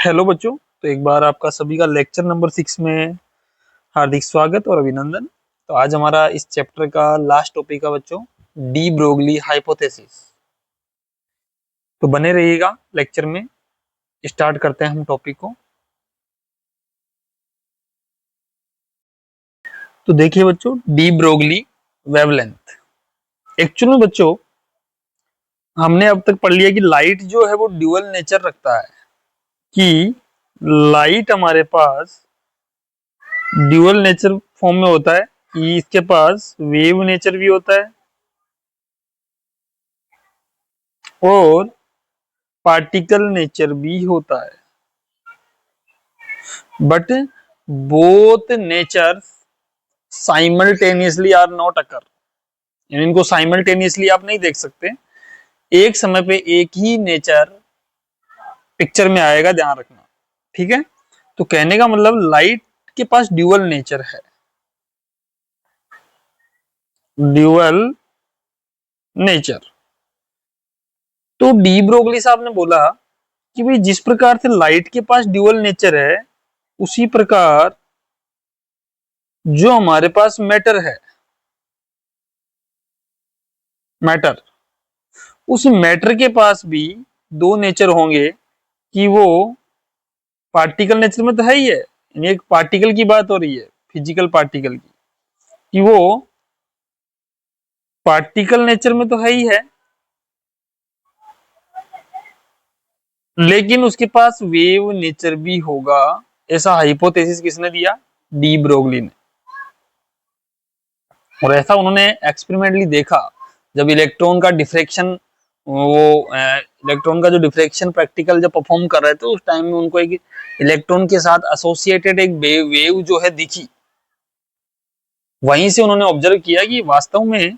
Hello बच्चों। तो एक बार आपका सभी का लेक्चर नंबर 6 में हार्दिक स्वागत और अभिनंदन। तो आज हमारा इस चैप्टर का लास्ट टॉपिक है बच्चों, डी ब्रोगली हाइपोथेसिस। तो बने रहिएगा लेक्चर में। स्टार्ट करते हैं हम टॉपिक को। तो देखिए बच्चों, डी ब्रोगली वेवलेंथ। एक्चुअल में बच्चों, हमने अब तक पढ़ लिया कि लाइट जो है वो ड्यूअल नेचर रखता है, कि लाइट हमारे पास ड्यूअल नेचर फॉर्म में होता है, कि इसके पास वेव नेचर भी होता है और पार्टिकल नेचर भी होता है। But both nature simultaneously are not occur, यानी इनको साइमल्टेनियसली आप नहीं देख सकते। एक समय पे एक ही नेचर पिक्चर में आएगा, ध्यान रखना। ठीक है। तो कहने का मतलब लाइट के पास ड्यूअल नेचर है, ड्यूअल नेचर। तो डी ब्रोगली साहब ने बोला कि भाई जिस प्रकार से लाइट के पास ड्यूअल नेचर है, उसी प्रकार जो हमारे पास मैटर है, मैटर, उस मैटर के पास भी दो नेचर होंगे, कि वो पार्टिकल नेचर में तो है ही है, यानी एक पार्टिकल की बात हो रही है, फिजिकल पार्टिकल की, कि वो पार्टिकल नेचर में तो है ही है, लेकिन उसके पास वेव नेचर भी होगा। ऐसा हाइपोथेसिस किसने दिया? डी ब्रोगली ने। और ऐसा उन्होंने एक्सपेरिमेंटली देखा, जब इलेक्ट्रॉन का डिफ्रैक्शन, वो इलेक्ट्रॉन का जो डिफ्रैक्शन प्रैक्टिकल जब परफॉर्म कर रहे थे, उस टाइम में उनको एक इलेक्ट्रॉन के साथ एसोसिएटेड एक वेव जो है दिखी। वहीं से उन्होंने ऑब्जर्व किया कि वास्तव में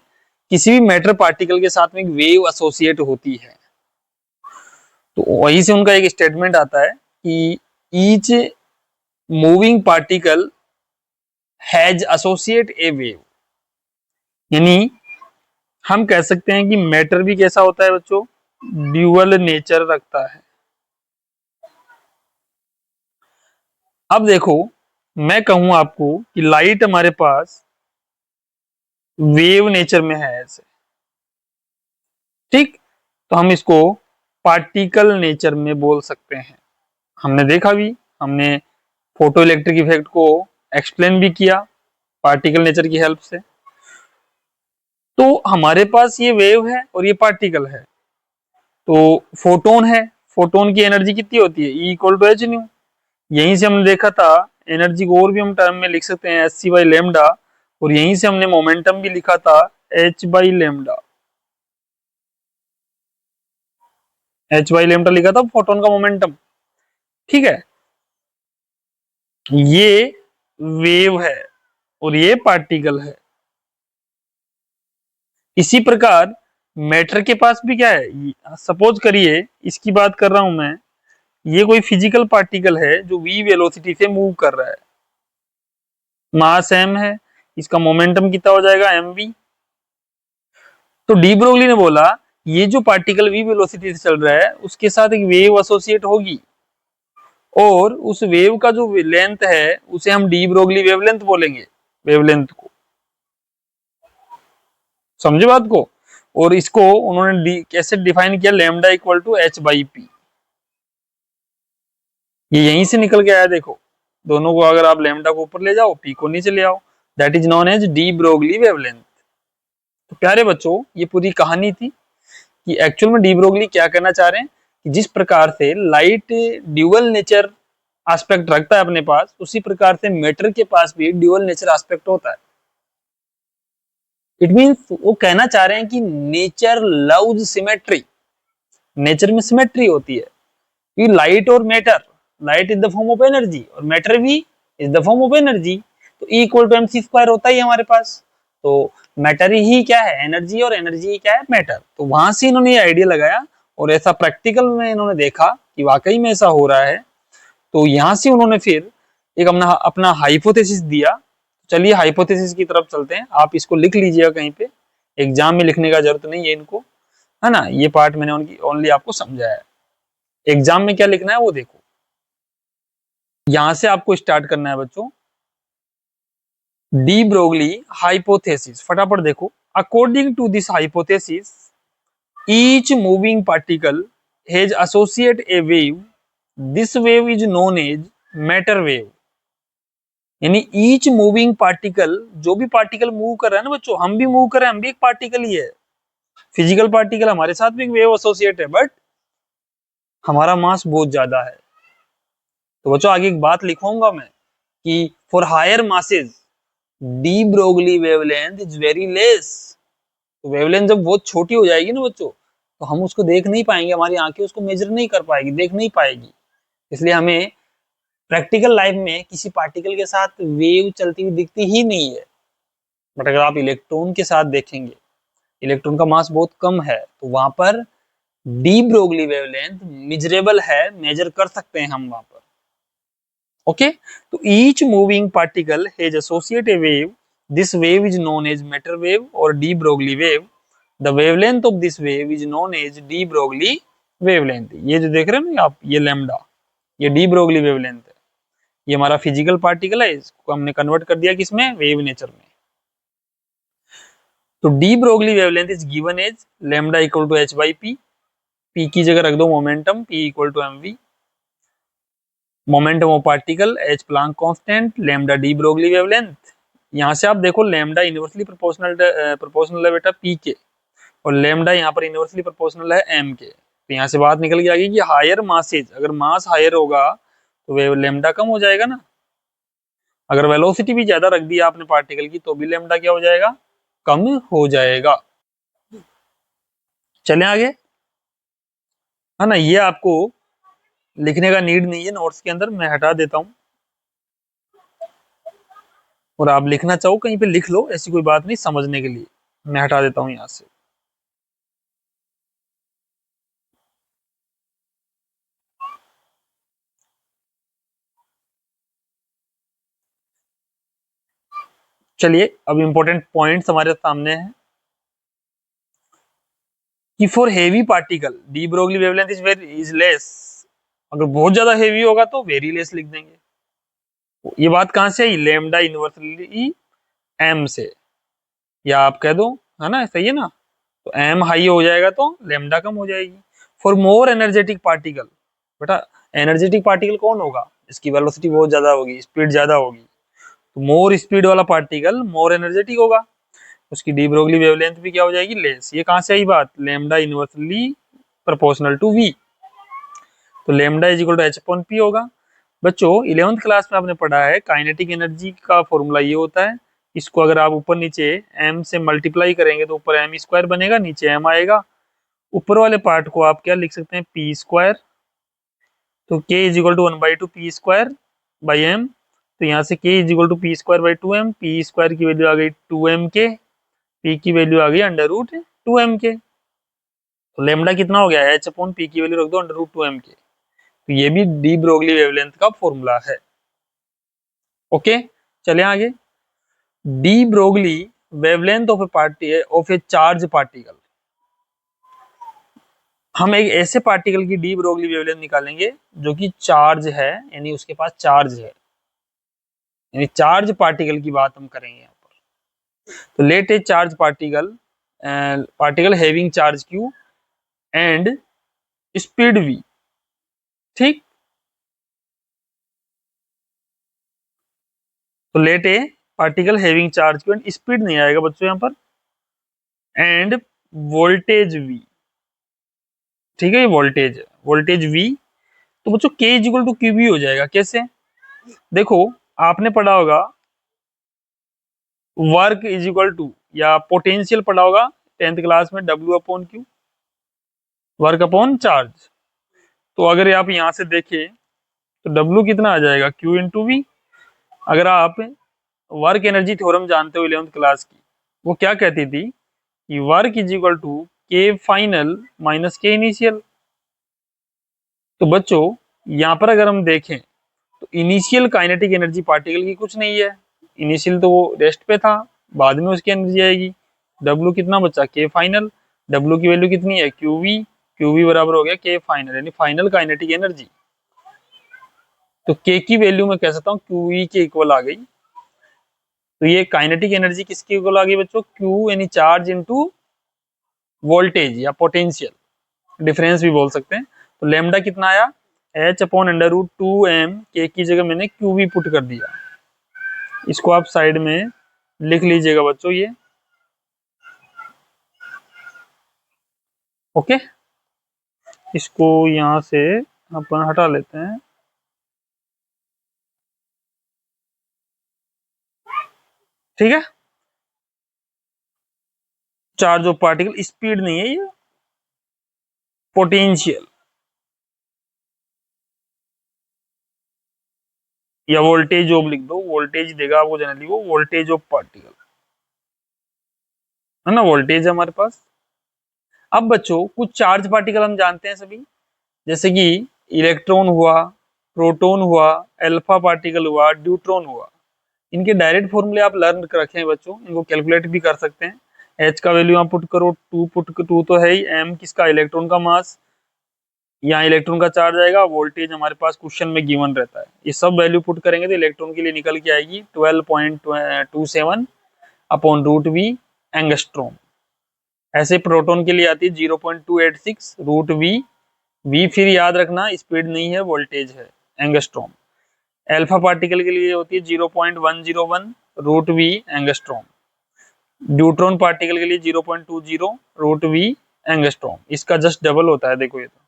किसी भी मैटर पार्टिकल के साथ में एक वेव एसोसिएट होती है। तो वहीं से उनका एक स्टेटमेंट आता है कि each moving particle has associate a wave, यानी हम कह सकते हैं कि मैटर भी कैसा होता है बच्चों? ड्यूअल नेचर रखता है। अब देखो, मैं कहूं आपको कि लाइट हमारे पास वेव नेचर में है ऐसे, ठीक, तो हम इसको पार्टिकल नेचर में बोल सकते हैं। हमने देखा भी, हमने फोटो इलेक्ट्रिक इफेक्ट को एक्सप्लेन भी किया पार्टिकल नेचर की हेल्प से। तो हमारे पास ये वेव है और ये पार्टिकल है। तो फोटोन है, फोटोन की एनर्जी कितनी होती है? E equal to h nu. यहीं से हमने देखा था, एनर्जी को और भी हम टर्म में लिख सकते हैं, एच सी बाई लेमडा। और यहीं से हमने मोमेंटम भी लिखा था, H by lambda. H by lambda लिखा था फोटोन का मोमेंटम। ठीक है, ये वेव है और ये पार्टिकल है। इसी प्रकार मैटर के पास भी क्या है? सपोज करिए, इसकी बात कर रहा हूं मैं, ये कोई फिजिकल पार्टिकल है जो v वेलोसिटी से मूव कर रहा है, मास m है, इसका मोमेंटम कितना हो जाएगा? mv। तो डी ब्रोगली ने बोला ये जो पार्टिकल v वेलोसिटी से चल रहा है, उसके साथ एक वेव एसोसिएट होगी, और उस वेव का जो लेंथ है उसे हम डी ब्रोगली वेवलेंथ बोलेंगे, वेवलेंथ को। समझे बात को? और इसको उन्होंने कैसे डिफाइन किया? Lambda equal to h by p. ये यहीं से निकल के आया, देखो, दोनों को अगर आप लैम्डा को ऊपर ले जाओ, पी को नीचे ले आओ, that is known as de Broglie wavelength. तो प्यारे बच्चों, ये पूरी कहानी थी कि एक्चुअल में डी ब्रोगली क्या करना चाह रहे हैं, कि जिस प्रकार से लाइट ड्यूअल नेचर एस्पेक्ट रखता है अपने पास, उसी प्रकार से मैटर के पास भी ड्यूअल नेचर एस्पेक्ट होता है। इट मींस वो कहना चाह रहे हैं कि नेचर लव्स सिमेट्री, नेचर में सिमेट्री होती है। कि लाइट और matter, light is the form of energy और मैटर भी is the form of energy, तो E equal to mc square होता ही हमारे पास। तो मैटर ही क्या है? एनर्जी, और एनर्जी ही क्या है? मैटर। तो वहां से इन्होंने ये आइडिया लगाया, और ऐसा प्रैक्टिकल में इन्होंने देखा कि वाकई में ऐसा हो रहा है। तो यहां से उन्होंने फिर एक अपना अपना हाइपोथेसिस दिया। चलिए हाइपोथेसिस की तरफ चलते हैं। आप इसको लिख लीजिएगा कहीं पे, एग्जाम में लिखने का जरूरत नहीं है इनको, है ना। ये पार्ट मैंने उनकी ओनली आपको समझाया है, एग्जाम में क्या लिखना है वो देखो। यहां से आपको स्टार्ट करना है बच्चों। डी ब्रोगली हाइपोथेसिस, फटाफट देखो। According to this hypothesis each moving particle has associate a wave, this wave is known as matter wave. यानी ईच मूविंग पार्टिकल, जो भी पार्टिकल मूव कर रहा है ना बच्चों, हम भी मूव कर रहे हैं, हम भी एक पार्टिकल ही है, फिजिकल पार्टिकल, हमारे साथ भी एक वेव एसोसिएट है, बट हमारा मास बहुत ज्यादा है। तो बच्चों आगे एक बात लिखवाऊंगा मैं कि for higher masses de Broglie wavelength is very less. तो वेवलेंथ जब बहुत छोटी हो जाएगी ना बच्चों, तो हम उसको देख नहीं पाएंगे, हमारी आंखें उसको मेजर नहीं कर पाएगी, देख नहीं पाएगी। इसलिए हमें प्रैक्टिकल लाइफ में किसी पार्टिकल के साथ वेव चलती हुई दिखती ही नहीं है। बट अगर आप इलेक्ट्रॉन के साथ देखेंगे, इलेक्ट्रॉन का मास बहुत कम है, तो वहां पर डी ब्रोगली वेवलेंथ मेजरेबल है, मेजर कर सकते हैं हम वहां पर। ओके, तो each moving particle has associate a wave, this wave is known as matter wave और de Broglie wave. The wavelength of this wave is known as de Broglie wavelength. ये जो देख रहे हैं ना आप, ये लैम्डा, ये डी ब्रोगली वेवलेंथ है। ये हमारा फिजिकल पार्टिकल है, इसको हमने कन्वर्ट कर दिया किसमें, वेव नेचर में। तो de Broglie wavelength is given as lambda equal to h by p. P की जगह रख दो momentum, p equal to m v. Momentum of particle h Planck constant, lambda de Broglie wavelength. यहाँ से आप देखो लैम्डा इनवर्सली प्रोपोर्शनल है बेटा पी के, और लैम्डा यहाँ पर इनवर्सली प्रोपोर्शनल है एम के। तो यहाँ से बात निकल के आ गई कि हायर मासेज, अगर मास हायर होगा तो वे लैम्डा कम हो जाएगा ना। अगर वेलोसिटी भी ज्यादा रख दिया आपने पार्टिकल की, तो भी लैम्डा क्या हो जाएगा, कम हो जाएगा। चलें आगे, है ना। ये आपको लिखने का नीड नहीं है नोट्स के अंदर, मैं हटा देता हूं, और आप लिखना चाहो कहीं पे लिख लो, ऐसी कोई बात नहीं, समझने के लिए मैं हटा देता हूं यहां से। चलिए अब इंपॉर्टेंट पॉइंट्स हमारे सामने हैं कि for heavy particle D Broglie wavelength is less. अगर बहुत ज्यादा हेवी होगा तो वेरी लेस लिख देंगे। ये बात कहां से आई, लेमडा इनवर्सली एम से, या आप कह दो, है ना, सही है ना। तो एम हाई हो जाएगा तो लेमडा कम हो जाएगी। फॉर मोर एनर्जेटिक पार्टिकल, बेटा एनर्जेटिक पार्टिकल कौन होगा, इसकी वेलोसिटी बहुत ज्यादा होगी, स्पीड ज्यादा होगी, तो मोर स्पीड वाला पार्टिकल मोर एनर्जेटिक होगा, उसकी डी ब्रोगली वेवलेंथ भी क्या हो जाएगी, लेस। ये कहां से आई बात, lambda inversely proportional to v. तो lambda is equal to h upon p होगा। बच्चों 11th क्लास में आपने पढ़ा है काइनेटिक एनर्जी का फॉर्मूला ये होता है, इसको अगर आप ऊपर नीचे m से मल्टीप्लाई करेंगे तो ऊपर m स्क्वायर बनेगा, नीचे m आएगा। ऊपर वाले पार्ट को आप क्या लिख सकते हैं, पी स्क्वायर। तो k is equal to 1/2 p square by m. तो यहाँ से k is equal to p square by 2m, p square की वैल्यू आ गई 2m के, p की वैल्यू आ गई अंडर रूट 2m के। तो लेमडा कितना हो गया, h अपॉन p की वैल्यू रख दो अंडर रूट 2m के। तो ये भी डी ब्रोगली वेवलेंथ का फॉर्मूला है। ओके, चले आगे। D Broglie wavelength of A party of A charge particle. हम एक ऐसे पार्टिकल की डी ब्रोगली वेवलेंथ निकालेंगे जो कि चार्ज है, यानी उसके पास चार्ज है, यानी चार्ज पार्टिकल की बात हम करेंगे यहाँ पर। तो let a charge particle, particle having charge q and speed v. ठीक, तो let a particle having charge q and speed नहीं आएगा बच्चों यहाँ पर, एंड वोल्टेज वी। ठीक है, ये वोल्टेज है, वोल्टेज वी। तो बच्चों के is equal to q v हो जाएगा, कैसे, देखो आपने पढ़ा होगा वर्क इज इक्वल टू, या पोटेंशियल पढ़ा होगा 10th क्लास में, W upon q, work upon charge. तो अगर आप यहां से देखें तो डब्ल्यू कितना आ जाएगा, क्यू इंटू वी। अगर आप वर्क एनर्जी थ्योरम जानते हो 11th क्लास की, वो क्या कहती थी कि वर्क इज इक्वल टू के फाइनल माइनस के इनिशियल। तो बच्चों यहाँ पर अगर हम देखें तो इनिशियल काइनेटिक एनर्जी पार्टिकल की कुछ नहीं है, इनिशियल तो वो रेस्ट पे था, बाद में उसकी एनर्जी आएगी। डब्ल्यू कितना बचा, के फाइनल, डब्ल्यू की वैल्यू कितनी है, क्यू वी, क्यू वी बराबर हो गया के फाइनल, यानी फाइनल काइनेटिक एनर्जी। तो के की वैल्यू मैं कह सकता हूँ क्यू ई के इक्वल आ गई। तो ये काइनेटिक एनर्जी किसके इक्वल आ गई बच्चों, क्यू यानी चार्ज इनटू वोल्टेज या पोटेंशियल डिफरेंस भी बोल सकते हैं। तो लेमडा कितना आया, h/√2m, के की जगह मैंने क्यू भी पुट कर दिया। इसको आप साइड में लिख लीजिएगा बच्चों ये, ओके। इसको यहां से अपन हटा लेते हैं, ठीक है। चार्ज ऑफ पार्टिकल, स्पीड नहीं है ये, पोटेंशियल या वोल्टेज ऑफ लिख दो, वोल्टेज देगा आपको जनरली वो, वोल्टेज ऑफ पार्टिकल है ना, वोल्टेज है हमारे पास। अब बच्चों कुछ चार्ज पार्टिकल हम जानते हैं सभी, जैसे कि इलेक्ट्रॉन हुआ, प्रोटॉन हुआ, अल्फा पार्टिकल हुआ, ड्यूट्रॉन हुआ। इनके डायरेक्ट फॉर्मूले आप लर्न रखे हैं बच्चों, इनको कैलकुलेट भी कर सकते हैं। एच का वैल्यू आप पुट करो, टू तो है ही, एम किसका, इलेक्ट्रॉन का मास, यहाँ इलेक्ट्रॉन का चार्ज आएगा, वोल्टेज हमारे पास क्वेश्चन में गिवन रहता है। ये सब वैल्यू पुट करेंगे तो इलेक्ट्रॉन के लिए निकल के आएगी 12.27 अपॉन रूट वी एंगस्ट्रॉम। ऐसे प्रोटॉन के लिए आती है 0.286 रूट वी, वी फिर याद रखना स्पीड नहीं है वोल्टेज है, एंगस्ट्रॉम। अल्फा पार्टिकल के लिए होती है 0.101 root v angstrom. Deuteron particle के लिए 0.20 रूट वी एंगस्ट्रॉम। इसका जस्ट डबल होता है, देखो ये तो,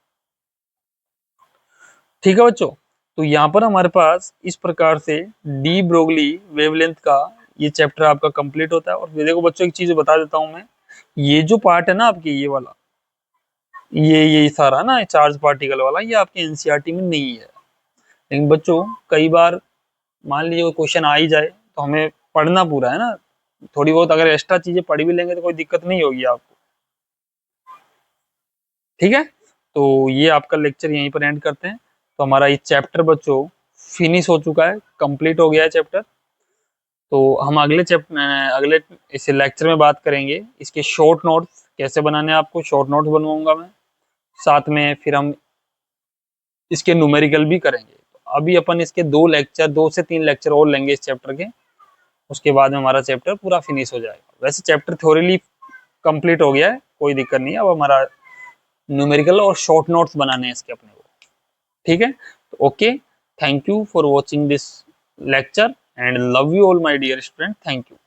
ठीक है बच्चों। तो यहाँ पर हमारे पास इस प्रकार से डी ब्रोगली वेवलेंथ का ये चैप्टर आपका कंप्लीट होता है। और देखो बच्चों एक चीज बता देता हूँ मैं, ये जो पार्ट है ना आपके ये वाला, ये सारा ना चार्ज पार्टिकल वाला, ये आपके एनसीईआरटी में नहीं है। लेकिन बच्चों कई बार मान लीजिए क्वेश्चन आ ही जाए तो हमें पढ़ना पूरा है ना, थोड़ी बहुत अगर एक्स्ट्रा चीजें पढ़ भी लेंगे तो कोई दिक्कत नहीं होगी आपको, ठीक है। तो ये आपका लेक्चर यहीं पर एंड करते हैं। तो हमारा ये चैप्टर बच्चों फिनिश हो चुका है, कंप्लीट हो गया है चैप्टर। तो हम अगले इस लेक्चर में बात करेंगे इसके शॉर्ट नोट्स कैसे बनाने हैं, आपको शॉर्ट नोट्स बनवाऊंगा मैं, साथ में फिर हम इसके न्यूमेरिकल भी करेंगे। तो अभी अपन इसके 2 से 3 लेक्चर और लेंगे इस चैप्टर के, उसके बाद में हमारा चैप्टर पूरा फिनिश हो जाएगा। वैसे चैप्टर थ्योरीली कंप्लीट हो गया है, कोई दिक्कत नहीं है। अब हमारा न्यूमेरिकल और शॉर्ट नोट्स बनाने हैं इसके अपने को, ठीक है। तो okay, thank you for watching this lecture and love you all my dear student, thank you.